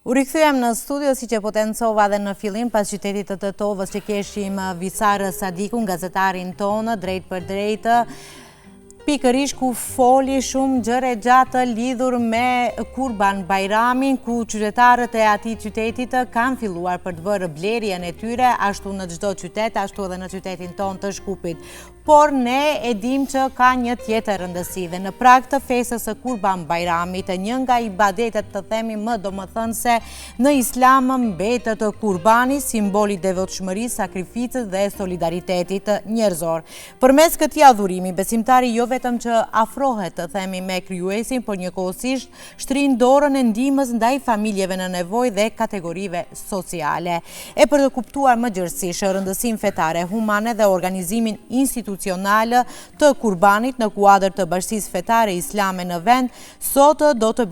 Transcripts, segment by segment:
U rikthyem në studio si që potencova dhe në fillim pas qytetit të Tetovës që keshim Visar Sadikun, gazetarin tonë, drejt për drejtë, pikërisht ku foli shumë gjëre gjatë lidhur me Kurban Bajramin, ku qytetarët e atij qytetit kanë filluar për të bërë blerjen e tyre, ashtu në çdo qytet, ashtu edhe në qytetin tonë të Shkupit. Por ne e dim që ka një tjetër rëndësi dhe në prag të festës së Kurban Bajramit, një nga ibadetet të themi më domethënëse në Islam mbetet Kurbani, simboli i devotshmërisë, sakrificës dhe solidaritetit njerëzor. Përmes këtij adhurimi, besimtari jo vetëm që afrohet të themi me krijuesin, por njëkohësisht shtrin dorën e ndihmës ndaj familjeve në nevojë dhe kategorive sociale. E për të kuptuar më gjërësisht rëndësinë fetare, humane dhe organizimin institucional të Kurbanit në kuadër të Bashkisë Fetare Islame në vend, sot do të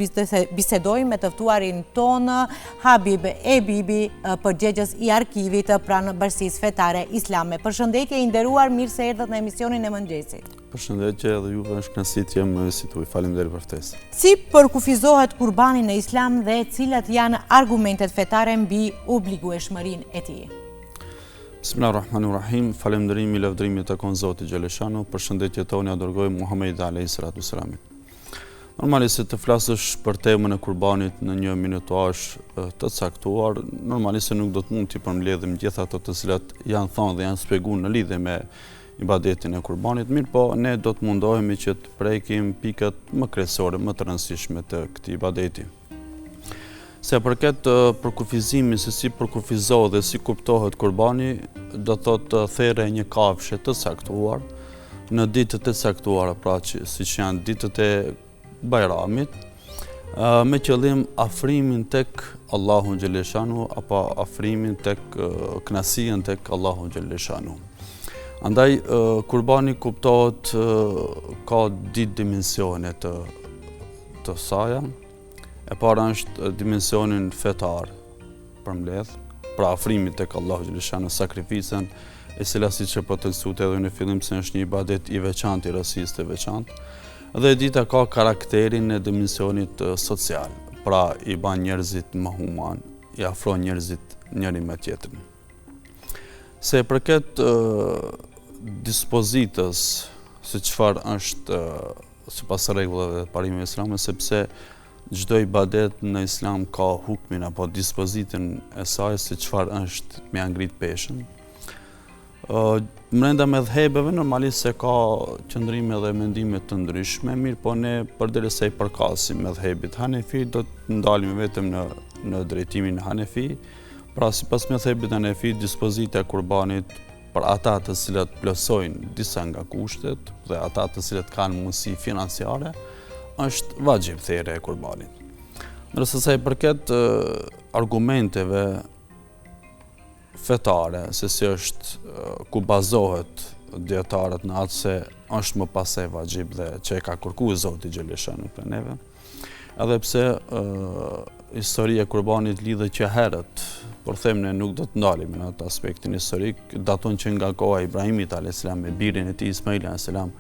bisedojmë me të ftuarin tonë Habib Ebibi, përgjegjës i arkivit pranë Bashkisë Fetare Islame. Përshëndetje, i nderuar, mirë se erdhët në emisionin e mëngjesit. Përshëndetje dhe juve, është kënaqësi të jem si tuaj. Faleminderit për ftesën. Si përkufizohet Kurbani në Islam dhe cilat janë argumentet fetare mbi obligueshmërinë e tij? Bismillahirrahmanirrahim. Falënderimi, lavdërimi takon Zotit Xheleshanu. Përshëndetje tonë ja dërgoj Muhamedit alayhis salatu wassalam. Normalisht të flasësh për temën e Kurbanit në një minutazh të caktuar, normalisht nuk do të mund t'i përmbledhim gjithë ato të cilat janë thënë dhe janë shpjeguar në lidhje me ibadetin e Kurbanit, mirë po ne do të mundohemi që të prekim pikat më kryesore, më të rëndësishme të këtij ibadeti. Se përket përkufizimit se si përkufizohet dhe si kuptohet Kurbani, do thotë therrja e një kafshe të caktuar në ditët e caktuara, pra që siç janë ditët e Bajramit, me qëllim afrimin tek Allahu Xheleshanu apo afrimin tek kënaqësinë tek Allahu Xheleshanu. Andaj, Kurbani kuptohet ka ditë dimensione të saja. E para është dimensionin fetar përmbledh, pra afrimi tek Allahu Xheleshanu, sakrificën, e cila siç e potencuat edhe në fillim se është një ibadet i veçantë, i rastësisë të veçantë. Dhe dita ka karakterin e dimensionit social, pra i ban njerëzit më human, i afron njerëzit njëri me tjetrin. Se përket dispozitës se çfarë është sipas rregullave të parimeve islame, sepse çdo ibadet në Islam ka hukmin apo dispozitën e saj se çfarë është me ngrit peshën. Brenda medhhebeve normalisht se ka qëndrime dhe mendime të ndryshme, mirë po ne përderisa i përkasim medhhebit Hanefi, do të ndalemi vetëm në drejtimin Hanefi. Pra sipas medhhebit Hanefi, dispozita e Kurbanit për ata të cilat plotësojnë disa nga kushtet dhe ata të cilat kanë mundësi financiare, është vajib therrja e Kurbanit. Ndërsa sa i përket argumenteve fetare, se si është ku bazohet dietarët në atë se është më pasaj vajib dhe që e ka kërkuar Zoti Xheleshanu për neve, edhe pse historia e Kurbanit lidhet që herët, por them ne nuk do të ndalemi në atë aspektin historik, daton që nga koha e Ibrahimit alayhis salam me birin e tij Ismail alayhis salam,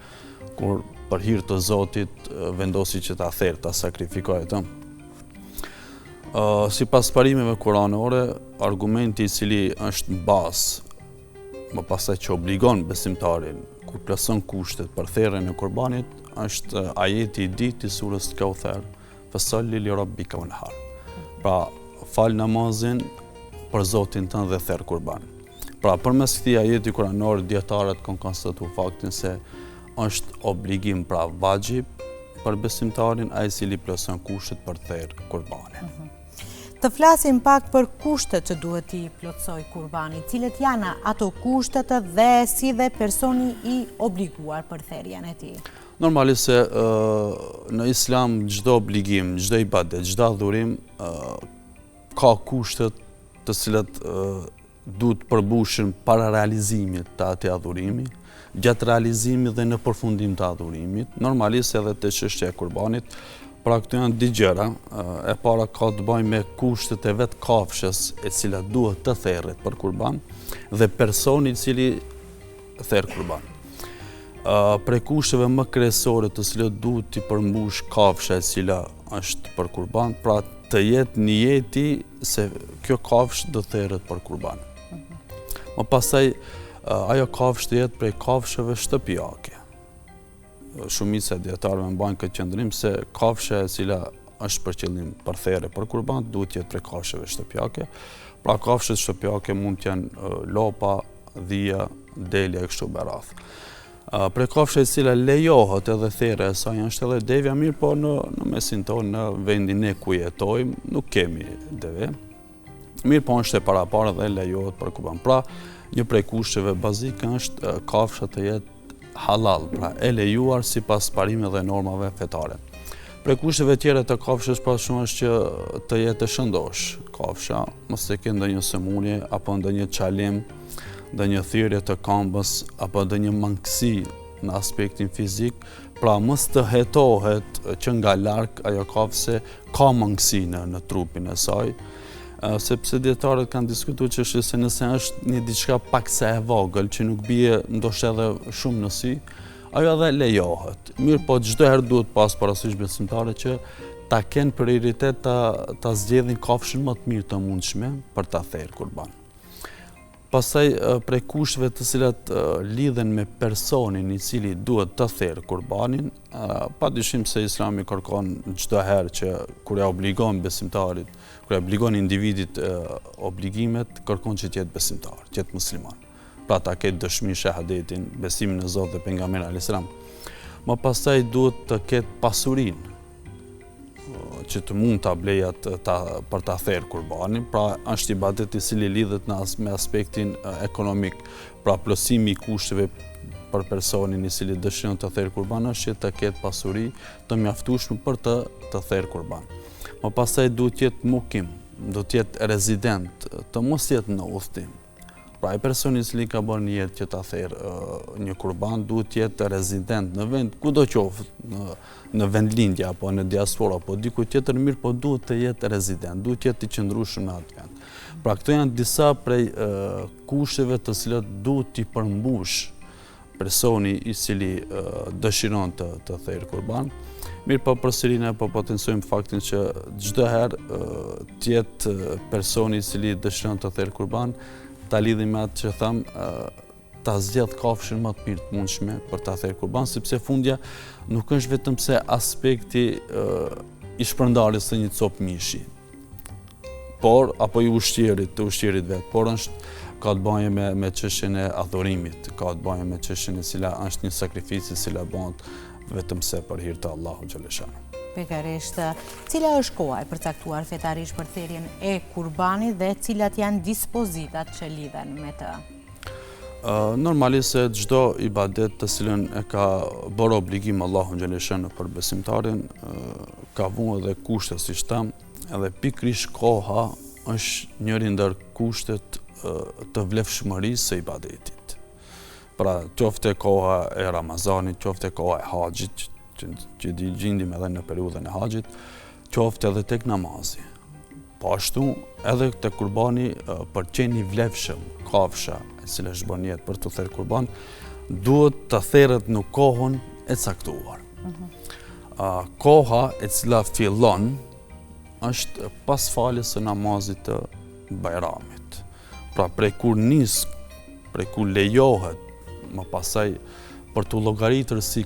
kur për hir të Zotit vendosi që ta therrë, ta sakrifikojë atë. Sipas parimeve kuranore, argumenti i cili është në bazë, më pastaj që obligon besimtarin kur plotson kushtet për therrjen e Kurbanit, është ajeti i dytë i surës Kauthar, fasalli li rabbika wanhar. Pra, fal namazin për Zotin tënd dhe therr Kurban. Pra, përmes këtij ajeti kuranor dietarët kanë konstatuar faktin se është obligim, pra vajib për besimtarin ai i cili plotson kushtet për therr Kurbanin. Të flasim pak për kushtet që duhet t'i plotësoj Kurbani, cilët janë ato kushtet dhe si dhe personi i obliguar për therrjen e tij. Normalisht se në Islam çdo obligim, çdo ibadet, çdo adhurim ka kushtet të cilat duhet përbushen para realizimit të atij adhurimi, gjatë realizimit dhe në përfundim të adhurimit. Normalisht edhe te çështja e Kurbanit, pra këtu janë dy gjëra. E para ka të bëjë me kushtet e vet kafshës e cila duhet të therret për Kurban dhe personi i cili therr Kurban. Prej kushteve më kryesore të cilët duhet t'i përmbush kafsha e cila është për Kurban, pra të jetë niyeti se kjo kafshë do therret për kurban. Më pastaj ajo kafshë të jetë prej kafshëve shtëpiake. Shumica e dietarëve mbajnë këtë qëndrim se kafsha e cila është për qëllim për therrje për kurban duhet të jetë prej kafshëve shtëpiake. Pra kafshët shtëpiake mund të jenë lopa, dhia, delja e kështu me radhë. Prej kafshë e cila lejohet edhe therrja e saj është edhe devja, mirë po në mesin tonë, në vendin ne ku jetojmë, nuk kemi deve. Mirë po është e paraparë dhe lejohet për kurban. Pra, një prej kushteve bazike është kafsha të jetë halal, pra e lejuar sipas parimeve dhe normave fetare. Prej kushteve tjera të kafshës pra shumë është që të jetë e shëndosh kafsha, mos të kenë ndonjë sëmundje apo ndonjë çalim, ndonjë thirrje të këmbës apo ndonjë mangësi në aspektin fizik, pra mos të hetohet që nga larg ajo kafshë ka mangësi në trupin e saj, sepse dietarët kanë diskutuar çështën se nëse është një diçka paksa e vogël që nuk bie ndoshta edhe shumë në sy, ajo edhe lejohet. Mirë po çdo herë duhet pas parasysh besimtarët që ta kenë prioritet ta zgjedhin kafshën më të mirë të mundshme për ta thërë kurban. Pastaj prej kushteve të cilat lidhen me personin i cili duhet të thërë kurbanin, padyshim se Islami kërkon çdo herë që kur ja obligon besimtarit, kur ja obligon individit obligimet, kërkon që të jetë besimtar, të jetë musliman. Pra ta ketë dëshmi shahadetin, besimin në Zot dhe pejgamberin alayhis salam. Më pastaj duhet të ketë pasurinë që të mund ta blejë për ta thërë kurbanin, pra është ibadet i cili lidhet me aspektin ekonomik, pra plotësimi i kushteve për personin i cili dëshiron të thërë kurban është që të ketë pasuri të mjaftueshme për të thërë kurban. Më pastaj duhet të jetë mukim, do të jetë rezident, të mos jetë në udhtim. Pra e personi i cili ka bërë një jetë që ta thërë një kurban duhet të jetë rezident në vend kudo qoftë, në vendlindje apo në diaspora apo diku tjetër, mirë po duhet të jetë rezident, duhet të jetë i qëndrueshëm në atë vend. Pra këto janë disa prej kushteve të cilat duhet t'i përmbush personi i cili dëshiron të thërë kurban. Mirë po përsëri ne po potencojmë faktin që çdo herë të jetë personi i cili dëshiron të thërë kurban ta lidhim me atë që tham, ta zgjedh kafshën më të mirë të mundshme për ta thërë kurban, sepse fundja nuk është vetëm se aspekti i shpërndarjes së një copë mishi, por apo i ushqierit vet, por ka të bëjë me çështjen e adhurimit, ka të bëjë me çështjen e cila është një sakrificë e cila bëhet vetëm se për hir të Allahu xhaleshanu. Pikërisht, cila është koha e përcaktuar fetarisht për thërjen e kurbanit dhe cilat janë dispozitat që lidhen me të? Normalisht se çdo ibadet të cilën e ka bërë obligim Allahu xhaleshanu për besimtarin, ka vënë edhe kushte siç tham, edhe pikërisht koha është njëri ndër kushtet të vlefshmërisë së ibadetit. Pra, qofte koha e Ramazanit, qofte koha e haxhit, që gjendim edhe në periudhën e haxhit, qofte edhe tek namazi. Po ashtu edhe tek kurbani për qenë i vlefshëm, kafsha e cila është bërë jetë për të thërë kurban, duhet të therret në kohën e caktuar. Koha e cila fillon është pas faljes së namazit të Bajramit. Pra prej kur lejohet, më pasaj për të llogaritur si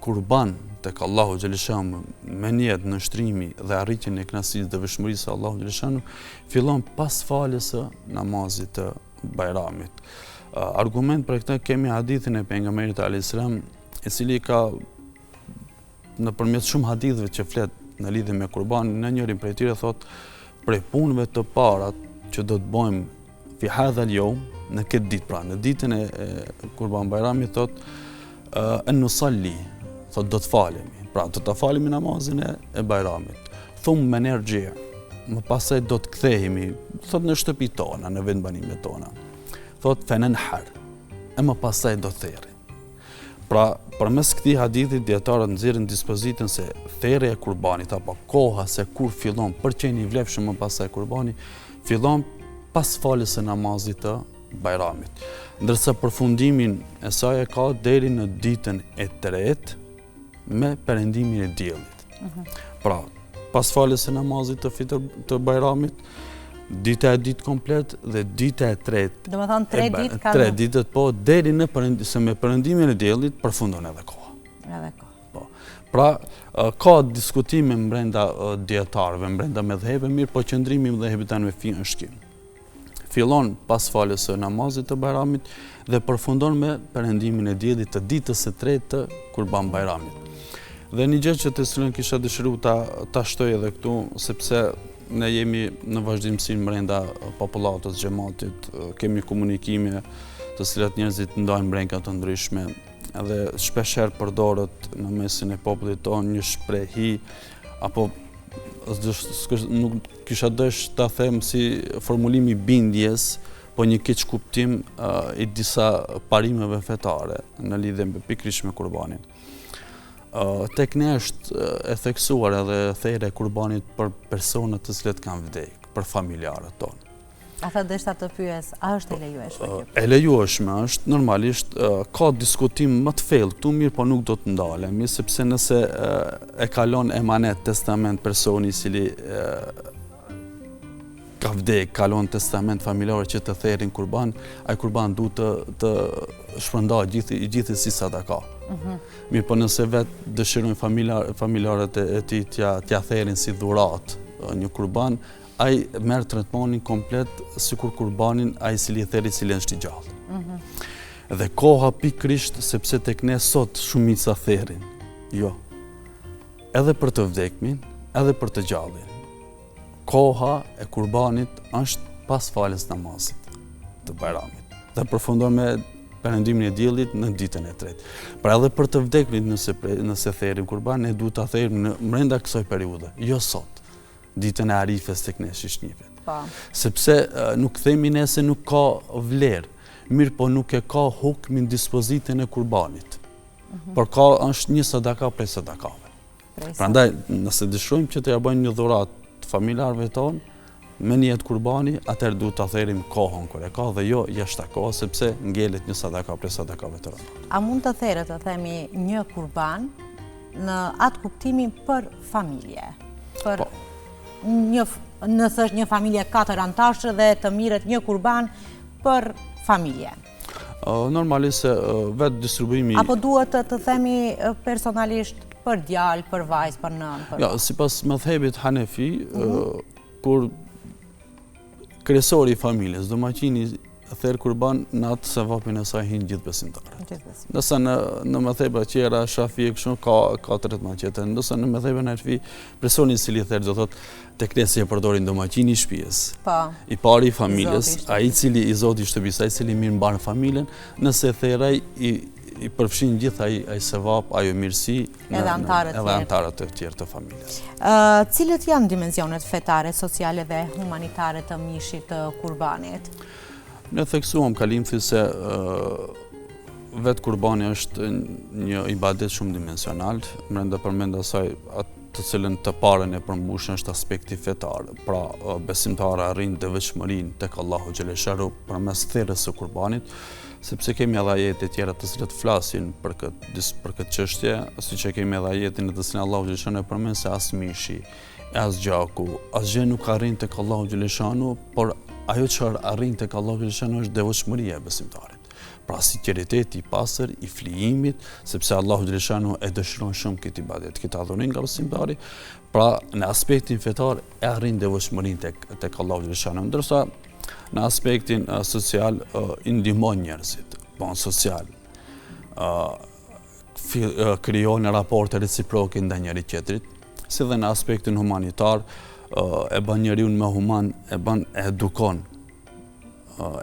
kurban tek Allahu xhaleshanu me niyet në shtrimi dhe arritjen e kënaqësisë dhe vëshmërisë së Allahu xhaleshanu fillon pas faljes së namazit të Bajramit. Argument për këtë kemi hadithin e pejgamberit alayhis salam, i cili ka nëpërmjet shumë haditheve që flet në lidhje me kurbanin, në njërin prej tyre thot prej punëve të para që do të bëjmë fi hadha al-yawm, në këtë ditë, pra në ditën e Kurban Bajramit thot nusalli, thot do të falemi, pra do të falemi namazin e Bajramit. Thumë me energji, më pasaj do të kthehemi, thot në shtëpi tona, në vendbanimet tona. Thot fenenhar, e më pasaj do të theri. Pra, përmes këtij hadithi dietarët nxjerrin dispozitën se thërja e kurbanit apo koha se kur fillon për qenë i vlefshëm më pasaj kurbani, fillon pas faljes së namazit të Bajramit. Ndërsa përfundimin e saj e ka deri në ditën e tretë me perëndimin e diellit. Pra, pas faljes së namazit të fitër të Bajramit, dita e ditë komplet dhe dita e tretë. Do më thonë 3 ditë ka? 3 ditët, po, deri në se me perëndimin e diellit përfundon edhe koha. Edhe koha. Po. Pra, ka diskutime brenda dietarëve, brenda medhhebe, mirë, po qëndrimi i medhhebit tanë me finë është ky. Fillon pas faljes së namazit të Bajramit dhe përfundon me perëndimin e diellit të ditës së tretë të Kurban Bajramit. Dhe një gjë që të cilën kisha dëshiruar ta shtoj edhe këtu, sepse ne jemi në vazhdimsi brenda popullatës, xhamatit, kemi komunikime të cilat njerëzit ndajnë brenka të ndryshme, edhe shpeshherë përdoret në mesin e popullit tonë një shprehi apo nuk kisha dësh ta them si formulimi bindjes, po një keq kuptim i disa parimeve fetare në lidhje me pikërisht me kurbanin. Tek ne është e theksuar edhe thera e kurbanit për personat të cilët kanë vdekur, për familjarët tonë. Ata deshta të pyes, a është e lejueshme? E lejueshme është, normalisht ka diskutim më të thellë këtu, mirë, po nuk do të ndalemi, sepse nëse e kalon emanet testament personi i cili ka vdek, kalon testament familjar që të therin kurban, ai kurban duhet të shpërndahet gjithsesi sadaka. Mirë, po nëse vetë dëshirojnë familjarët e tij t'ja therin si dhurat një kurban, ai merr tretmanin komplet sikur kurbanin ai cili theri cili është i gjallë. Dhe koha pikërisht sepse tek ne sot shumica therin. Jo. Edhe për të vdekmin, edhe për të gjallin. Koha e kurbanit është pas faljes namazit të Bajramit. Dhe përfundon me perëndimin e diellit në ditën e tretë. Pra edhe për të vdekrit nëse therim kurban, ne duhet ta therim brenda kësaj periudhe, jo sot. Ditën e Arifes tek ne shishnjivit. Sepse nuk themi ne se nuk ka vlerë, mirë, po nuk e ka hukmin dispozitën e kurbanit. Por është një sadaka prej sadakave. Prandaj, nëse dëshirojmë që të ja bëjmë një dhuratë familjarëve tonë, me niyet kurbani, atëherë duhet ta therim kohën kur e ka dhe jo jashtë kohës, sepse ngelet një sadaka prej sadakave të rëndë. A mund të therë të themi një kurban në atë kuptimin për familje? Për nëse është një familje 4 anëtarësh dhe të mirët një kurban për familje? Normalisht se vetë distribuimi... Apo duhet të themi personalisht për djalë, për vajzë, për nënë? Ja, sipas mëdhëbit Hanefi, kur kryesori i familjes, domaçini therr kurban, në atë sevapin e saj hin gjithë besimtarët. Nëse në mëdhëba tjera Shafie kështu ka tretman tjetër, ndërsa në mëdhëbën Hanefi personi i cili therr do thotë tek ne si e përdorin domaçini i shtëpisë. I pari i familjes, ai i cili i zoti i shtëpisë, ai i cili mirë mban familjen, nëse therraj i përfshin gjithë ai sevap, ajo mirësi edhe antarët e tjerë të familjes. Cilët janë dimensionet fetare, sociale dhe humanitare të mishit të kurbanit? Ne theksuam kalimthi se vetë kurbani është një ibadet shumë dimensional, brenda përmend asaj të cilën të parën e përmbushën është aspekti fetar. Pra, besimtarë arrin devotshmërinë tek Allahu xhalesharu përmes therrjes së kurbanit, sepse kemi edhe ajete tjera të cilat flasin për këtë çështje, siç e kemi edhe ajetin në të cilin Allahu xhalesharu përmend se as mishi, as gjaku, asgjë nuk arrin tek Allahu xhalesharu, por ajo që arrin tek Allahu xhalesharu është devotshmëria e besimtarit. Pra sinqeriteti i pastër i flijimit, sepse Allahu xhalesharu e dëshiron shumë këtë ibadet, këtë adhurim nga besimtari, pra në aspektin fetar e arrin devotshmërinë tek Allahu xhalesharu, ndërsa në aspektin social i ndihmon njerëzit, bon social, krijon raporte reciproke ndaj njëri tjetrit, si dhe në aspektin humanitar e bën njeriu më human, e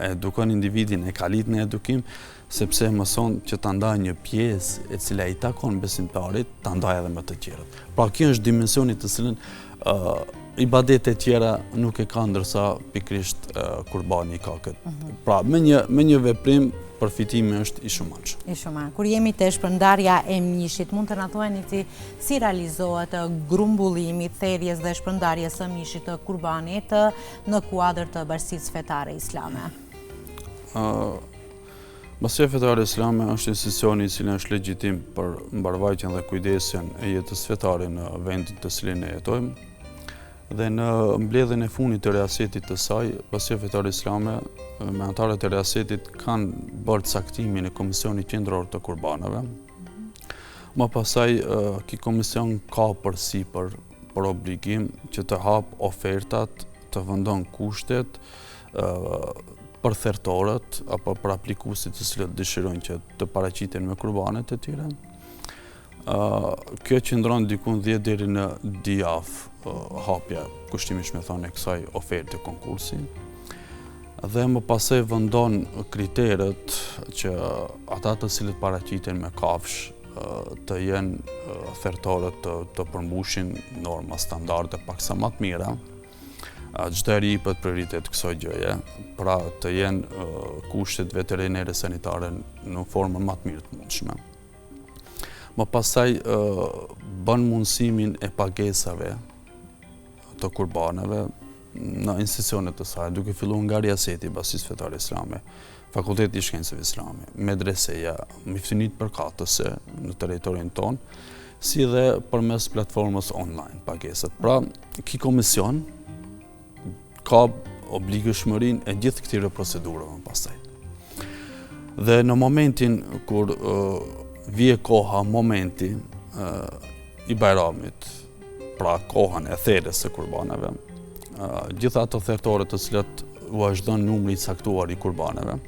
edukon individin, e kalit në edukim, sepse mëson që ta ndajë një pjesë e cila i takon besimtarit, ta ndajë edhe me të tjerët. Pra kjo është dimensioni të cilën ibadet e tjera nuk e ka, ndërsa pikrisht kurbani ka këtë. Pra me një veprim përfitimi është i shumanshëm. Kur jemi te shpërndarja e mishit, mund të na thuani si realizohet grumbullimi, therrjes dhe shpërndarjes së mishit të kurbanit në kuadër të bashkisë fetare islame? Bashkia fetare islame është institucioni i cili është legjitim për mbarvajtjen dhe kujdesjen e jetës fetare në vendin të cilin ne jetojmë. Dhe në mbledhjen e fundit të riasetit të saj, Pasia Fetare Islame me anëtarët e riasetit kanë bërë caktimin e Komisionit Qendror të Kurbanëve. Më pasaj, ky komision ka përsipër për obligim që të hap ofertat, të vendon kushtet për thertorët apo për aplikuesit të cilët dëshirojnë që të paraqiten me kurbanet e tyre. Kjo qëndron dikun 10 deri në dijaf hapja kushtimisht me thonë e kësaj oferte konkursi. Dhe më pasaj vendon kriteret që ata të cilët paraqiten me kafsh të jenë thertorët të përmbushin norma standarde paksa më të mira. Çdo njeri i jepet prioritet kësaj gjëje, pra të jenë kushtet veterinare sanitare në formën më të mirë të mundshme. Më pasaj bën mundësimin e pagesave të kurbaneve në institucionet të saj, duke filluar nga riaseti i Basisë Fetare Islame, Fakulteti i Shkencave Islame, medreseja, miftinit përkatëse në territorin tonë, si dhe përmes platformës online pagesat. Pra, ky komision ka obligëshmërinë e gjithë këtyre procedurave pastaj. Dhe në momentin kur vije koha, momenti i Bajramit, pra kohën e therrjes së kurbaneve, gjithë ato thertore të cilat u vazhdon numri i caktuar i kurbaneve,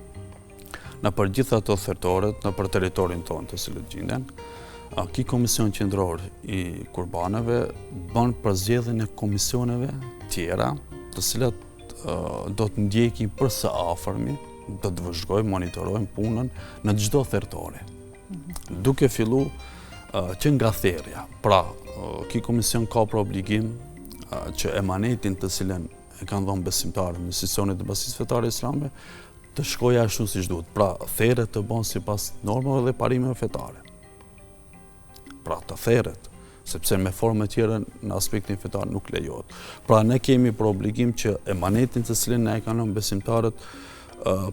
në për gjithë ato thertorët në për territorin tonë të cilët gjenden, ky Komision Qendror i Kurbaneve bën përzgjedhjen e komisioneve tjera, të cilat do të ndjekin për së afërmi, do të vëzhgojmë, monitorojmë punën në çdo thertore. Duke fillu që nga therrja. Pra, ky komision ka për obligim që emanetin të cilën e kanë dhënë besimtarët në institucionet e Basisë Fetare Islame të shkojë ashtu siç duhet. Pra, therret të bën sipas normave dhe parimeve fetare. Pra, të therret, sepse me forma tjera në aspektin fetar nuk lejohet. Pra, ne kemi për obligim që emanetin të cilën ne e kanë dhënë besimtarët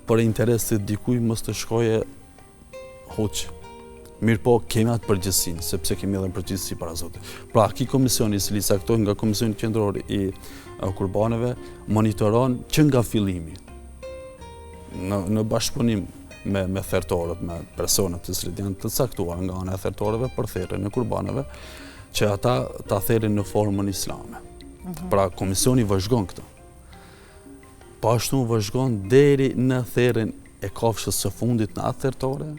për interes të dikujt mos të shkojë hoç. Mirë po, kemi atë përgjegjësinë, sepse kemi edhe përgjegjësi para Zotit. Pra, ky komision i cili caktohet nga Komisioni Qendror i Kurbaneve monitoron që nga fillimi në bashkëpunim me thertorët, me personat të cilët janë të caktuar nga ana e thertorëve për therrjen e kurbaneve, që ata ta therrin në formën islame. Pra, komisioni vëzhgon këtë. Po ashtu vëzhgon deri në therrjen e kafshës së fundit në atë thertore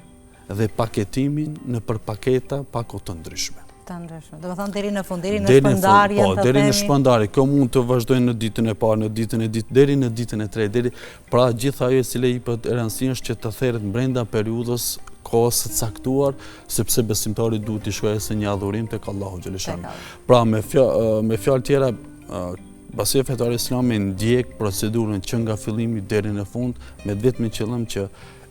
dhe paketimin në për paketa pako të ndryshme. Do të thonë deri në fund, deri në shpërndarjen, po, deri në shpërndarje. Kjo mund të vazhdojnë në ditën e parë, në ditën e dytë, deri në ditën e tretë, pra gjithë ajo e cila i jepet rëndësi është që të therret brenda periudhës kohës së caktuar, sepse besimtari duhet të shkojë se një adhurim tek Allahu xhaleshanu. Pra me fjalë tjera, Pasia Fetare Islame ndjek procedurën që nga fillimi deri në fund me vetëm qëllim që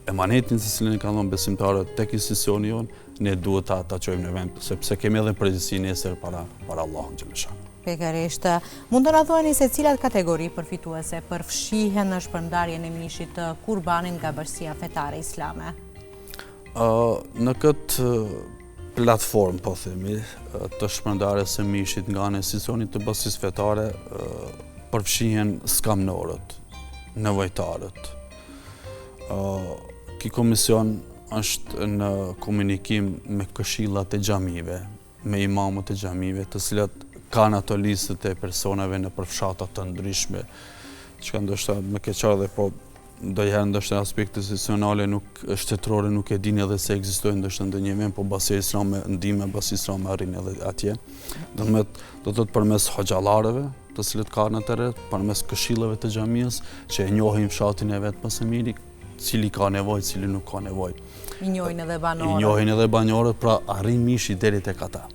emanetin të cilën e kanë dhënë besimtarët tek institucioni jonë, ne duhet ta çojmë në vend, sepse kemi edhe përgjegjësi nesër para Allahut xhaleshanu. Pikërisht, mund të na thuani se cilat kategori përfituese përfshihen në shpërndarjen e mishit të kurbanit nga Pasia Fetare Islame? Në këtë platformë, po themi, të shpërndarjes së mishit nga ana e institucionit të Pasisë Fetare përfshihen skamnorët, nevojtarët. Ky komision është në komunikim me këshillat e xhamive, me imamët e xhamive, të cilat kanë ato listët e personave në përfshata të ndryshme, që ndoshta më keqar dhe po ndonjëherë ndoshta aspekte institucionale shtetërore nuk e dinë edhe se ekzistojnë ndoshta ndonjë vend, po Pasia Islame ndihmë Pasia Islame arrin edhe atje. Do të thotë përmes hoxhallarëve, të cilët kanë atëre, përmes këshillave të xhamisë që e njohin fshatin e vet më së miri, cili ka nevojë, cili nuk ka nevojë. I njohin edhe banorët. I njohin edhe banorët, pra arrin mishi deri tek ata.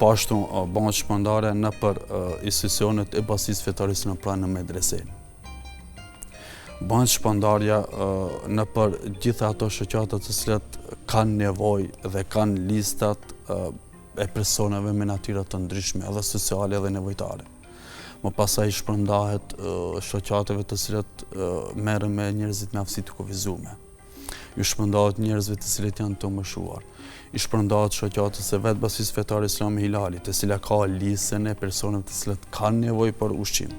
Po ashtu bëhet shpërndarje në për institucionet e Pasisë Fetare Islame, pra në medrese. Bëhet shpërndarja në për gjitha ato shoqata të cilat kanë nevojë dhe kanë listat e personave me natyra të ndryshme, edhe sociale edhe nevojtare. Më pasaj shpërndahet shoqatave të cilat merren me njerëzit me aftësi të kufizuar. ju shpërndahet njerëzve të cilët janë të mëshuar, i shpërndahet shoqatës së vetë Basisë Fetare Islame Hilalit, e cila ka listën e personave të cilët kanë nevojë për ushqim.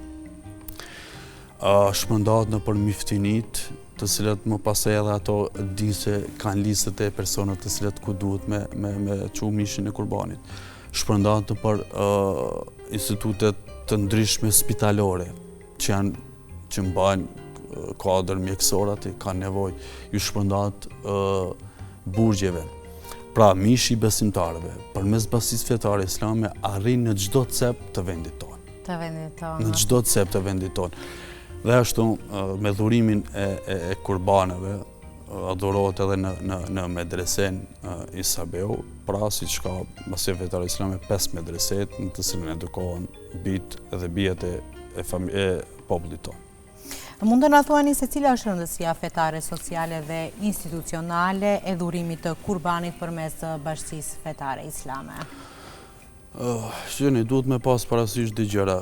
Shpërndahet nëpër miftinit, të cilët më pasaj edhe ato dinë se kanë listët e personave të cilët ku duhet me çu mishin e kurbanit. Shpërndahet nëpër institutet të ndryshme spitalore që mbajnë kuadër mjekësor aty, kanë nevojë, ju shpërndahet burgjeve. Pra, mishi i besimtarëve, përmes Basisë Fetare Islame, arrin në çdo cep të vendit tonë. Të vendit tonë. Në çdo cep të vendit tonë. Dhe ashtu, me dhurimin e kurbaneve, adhurohet edhe në medresen Isabeu, pra si që ka Basisë Fetare Islame 5 medreset, në të cilën edukohen bitë dhe bijet e popullit tonë. Mund të na thuani se cila është rëndësia fetare, sociale dhe institucionale e dhurimit të kurbanit përmes Bashkisë Fetare Islame? Shqeni, duhet me pas parasysh dy gjëra.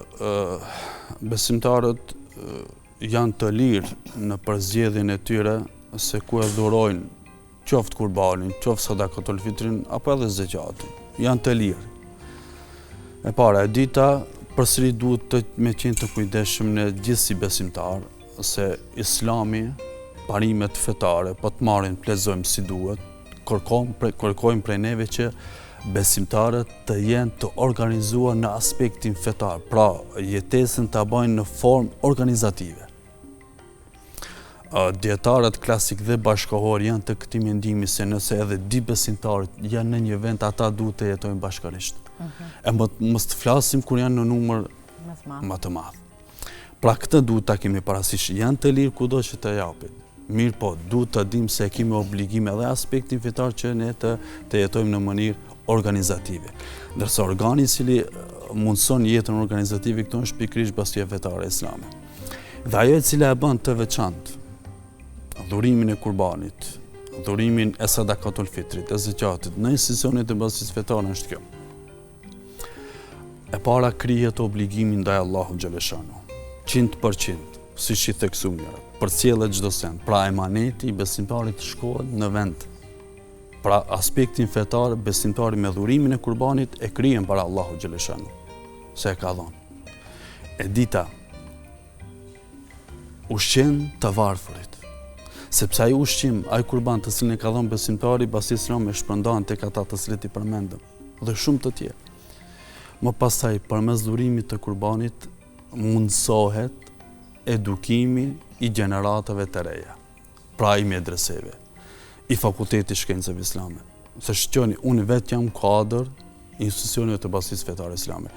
Besimtarët janë të lirë në përzgjedhjen e tyre se ku e dhurojnë qoftë kurbanin, qoftë sadakatul fitrin, apo edhe zekatin. Janë të lirë. E para, e dita, përsëri duhet me qenë të kujdesshëm në gjithë si besimtarë, se Islami, parimet fetare, po të marrin, plezojmë si duhet, kërkojmë prej neve që besimtarët të jenë të organizuar në aspektin fetar, pra jetesën të bëjnë në formë organizative. Dietarët klasik dhe bashkëkohor janë të këtij mendimi se nëse edhe di besimtarët janë në një vend, ata duhet të jetojnë bashkërisht. E mos të flasim kur janë në numër më të madh. Pra këtë duhet ta kemi parasysh, janë të lirë kudo që të japin. Mirë po, duhet të dimë se kemi obligime edhe aspektin fetar që ne të jetojmë në mënyrë organizative. Ndërsa organi i cili mundson jetën organizative këtu është pikërisht Basia Fetare Islame. Dhe ajo e cila e bën të veçantë dhurimin e kurbanit, dhurimin e sadakatul fitrit, e zekatit në institucionet e Basisë Fetare është kjo. E para krijet obligimin ndaj Allahut xhaleshanu. 100%, siç i theksum njëra, përcjellet çdo send. Pra emaneti i besimtarit shkohet në vend. Pra aspektin fetar, besimtari me dhurimin e kurbanit e krijen para Allahut xhaleshanu, se e ka dhënë. E dita, ushqim të varfërit. Sepse ai ushqim, ai kurban të cilin e ka dhënë besimtari, Basisë Islame shpërndahen tek ata të cilët i përmendëm, dhe shumë të tjerë. Më pastaj, përmes dhurimit të kurbanit, mundsohet edukimi i gjeneratave të reja, pra i medreseve, i fakultetit shkencave islame. Se shqoni, unë vetë jam kuadër institucioneve të Basisë Fetare Islame.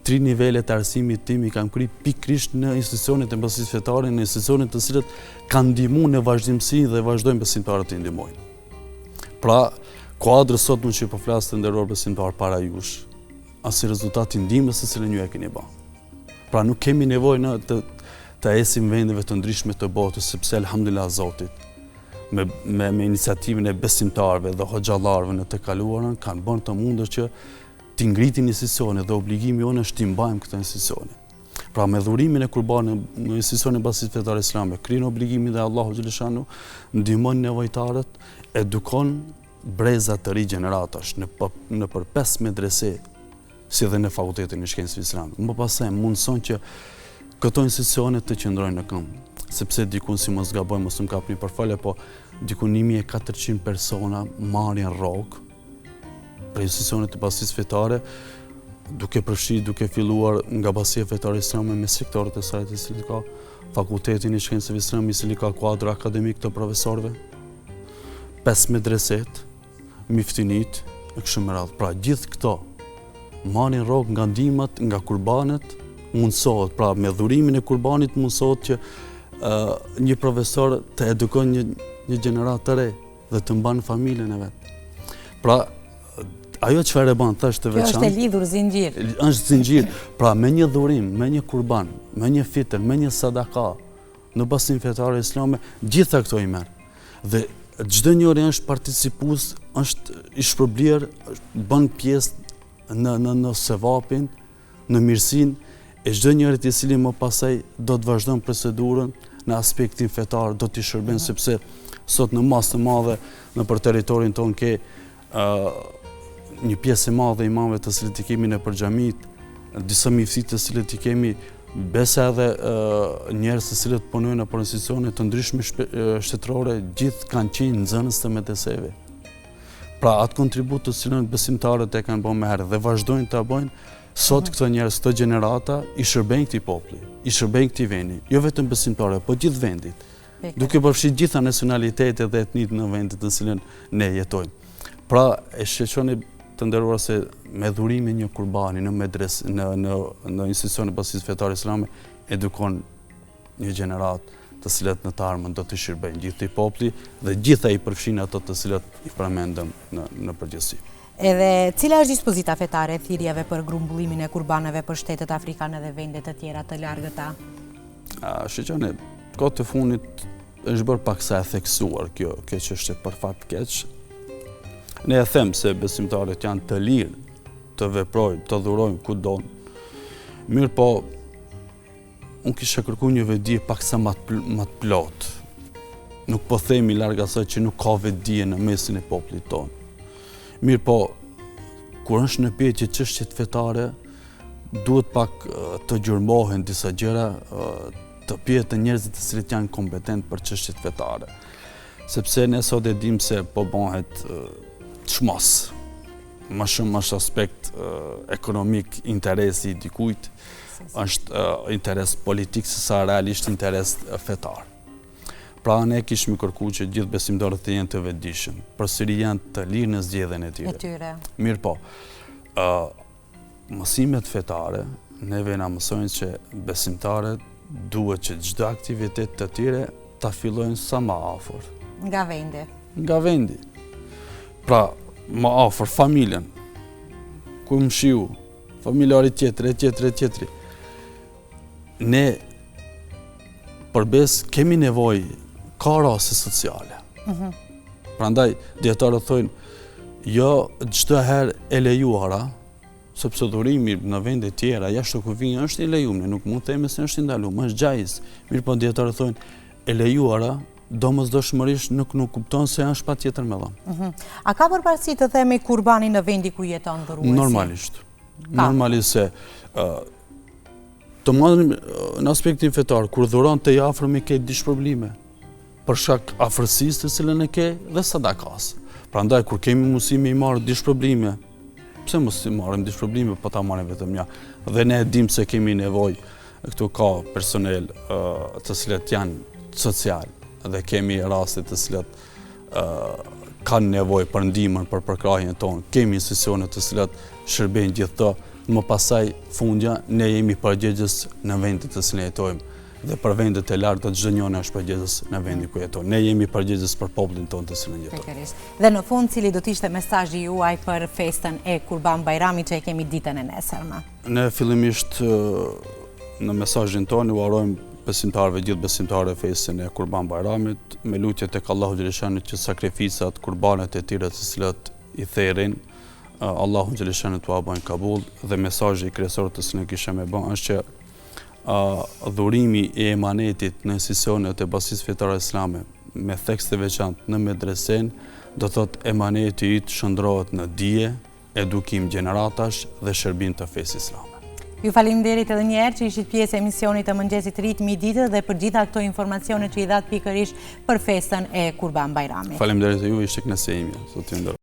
3 nivelet e arsimit tim i kam kry pikrisht në institucionet e Basisë Fetare, në institucionet të cilët kanë ndihmuar në vazhdimsi dhe vazhdojnë besimtarët të ndihmojnë. Pra, kuadrë sot unë që po flas të nderuar besimtar para jush, as rezultati ndihmës së cilën ju e keni bërë. Pra nuk kemi nevojë të esim vendeve të ndryshme të botës, sepse elhamdulillah Zotit, me iniciativën e besimtarëve dhe hoxhallarëve në të kaluarën, kanë bërë të mundur që t'i ngritin institucione dhe obligimi jonë është t'i mbajmë këtë institucione. Pra me dhurimin e kurbanit në institucionin e Basisë Fetare Islame, krijon obligimin dhe Allahu xhaleshanu ndihmon nevojtarët, edukon breza të ri gjeneratash në për 5 medrese, si dhe në fakultetin e shkencave islame. Më pasaj mundson që këto institucione të qëndrojnë në këmbë, sepse dikun, si mos gaboj, mos më kapni përfale, po dikun 1400 persona marrin rrogë për institucionet e Basisë Fetare, duke filluar nga Basia Fetare Islame me sektorët e saj të cilit ka fakultetin e shkencave islame, i cili ka kuadër akademik të profesorëve, 5 medreset, miftinit, e kështu me radhë. Pra gjithë këto marrin rrogë nga ndihmat, nga kurbanet, mundsohet, pra me dhurimin e kurbanit mundsohet që një profesor të edukon një gjenerat të re dhe të mban familjen e vet. Pra ajo çfarë e bën thashë të veçantë. Kjo është e lidhur zinxhir. Është zinxhir. Pra me një dhurim, me një kurban, me një fitër, me një sadaka në Basinë Fetare Islame, gjitha këto i merr. Dhe çdo njeri është participues, është i shpërblir, bën pjesë në sevapin, në mirësinë e çdo njeri i cili më pasaj do të vazhdon procedurën në aspektin fetar, do t'i shërben, sepse Sot në masë të madhe në për teritorin tonë ke një pjesë e madhe imamëve të cilët i kemi në përxhamit, disa miftësi të cilët i kemi, besa edhe njerëz të cilët punojnë në institucione të ndryshme shtetërore, gjithë kanë qenë nxënës të medreseve. Pra atë kontribut të cilën besimtarët e kanë bërë më herë dhe vazhdojnë ta bëjnë, sot këto njerëz, këto gjenerata i shërbejnë këtij populli, i shërbejnë këtij vendi, jo vetëm besimtarëve, por gjithë vendit. Duke përfshirë gjitha nacionalitetet dhe etnitë në vendit në cilën ne jetojmë. Pra e shqetësoni të nderuar se me dhurimin një kurbani në medresë, në institucione basis fetare islame, edukon një gjenerat të cilët në të ardhmen do të shërbejnë gjithë këtij populli dhe gjitha i përfshin ato të cilët i përmendëm në përgjithësi. Edhe cila është dispozita fetare e thirrjeve për grumbullimin e kurbanëve për shtetet afrikane dhe vende të tjera të largëta? Shqetësoni, kohë të fundit është bërë paksa e theksuar kjo çështje për fat keq. Ne e them se besimtarët janë të lirë të veprojnë, të dhurojnë ku donë. Mirë po, unë kisha kërku një vetdije paksa më të plotë. Nuk po themi larg asaj që nuk ka vetdije në mesin e popullit tonë. Mirë po, kur është në pyetje çështjet fetare, duhet pak të gjurmohen disa gjëra, të pyeten njerëzit të cilët janë kompetent për çështjet fetare. Sepse ne sot e dim se po bëhet çmos. Më shumë është aspekt ekonomik, interesi i dikujt, është interes politik sesa realisht interes fetar. Pra ne kishmi kërku që gjithë besimtarët të jenë të vetëdijshëm, përsëri janë të lirë në zgjedhjen e tyre. Mirë po, mësimet fetare neve na mësojnë që besimtarët duhet që çdo aktivitet të tyre ta fillojnë sa më afër. Nga vendi. Nga vendi. Pra, më afër familjen. Ku më shiu, familjari tjetri. Ne përbes kemi nevojë ka raste sociale. Prandaj dietarët thonë, jo çdo herë e lejuara, sepse dhurimi në vende tjera jashtë kufinë është i lejuar, nuk mund të themi se është i ndaluar, është xhaiz. Mirë po dietarët thonë, e lejuara domosdoshmërisht nuk kupton se është patjetër me dhënë. A ka përparësi të themi kurbani në vendi ku jeton dhuruesi? Normalisht. Normalisht se të marrim në aspektin fetar, kur dhuron të afërmi ke diç probleme, për shkak afërsisë të cilën e ke dhe sadakas. Prandaj kur kemi mundësi me i marrë diç probleme, pse mos i marrim diç probleme, po ta marrim vetëm ja. Dhe ne e dim se kemi nevojë, këtu ka personel të cilët janë social dhe kemi raste të cilët kanë nevojë për ndihmën për përkrahjen tonë. Kemi institucione të cilat shërbejnë gjithë to, më pasaj fundja ne jemi përgjegjës në vendit të cilën jetojmë dhe për vendet e larta çdo njeri është përgjegjës në vendin ku jeton. Ne jemi përgjegjës për popullin tonë të cilën jetojmë. Dhe në fund, cili do të ishte mesazhi juaj për festën e Kurban Bajramit që e kemi ditën e nesërme? Ne fillimisht në mesazhin tonë u urojmë besimtarëve, gjithë besimtarëve festën e Kurban Bajramit, me lutje tek Allahu xhaleshanu që sakrificat, kurbanet e tyre të cilat i therrin, Allahu xhaleshanu t'u bëjë kabul, dhe mesazhi kryesor të cilën kisha më bën është që dhurimi i emanetit në institucionet e basisë fetare islame me theks të veçantë në medresen, do thotë emaneti yt shndrohet në dije, edukim gjeneratash dhe shërbim të fesë islame. Ju faleminderit edhe një herë që ishit pjesë e emisionit të mëngjesit Ritmi i ditës dhe për gjitha këto informacione që i dhat pikërisht për festën e Kurban Bajramit. Faleminderit ju, ishte kënaqësi ime.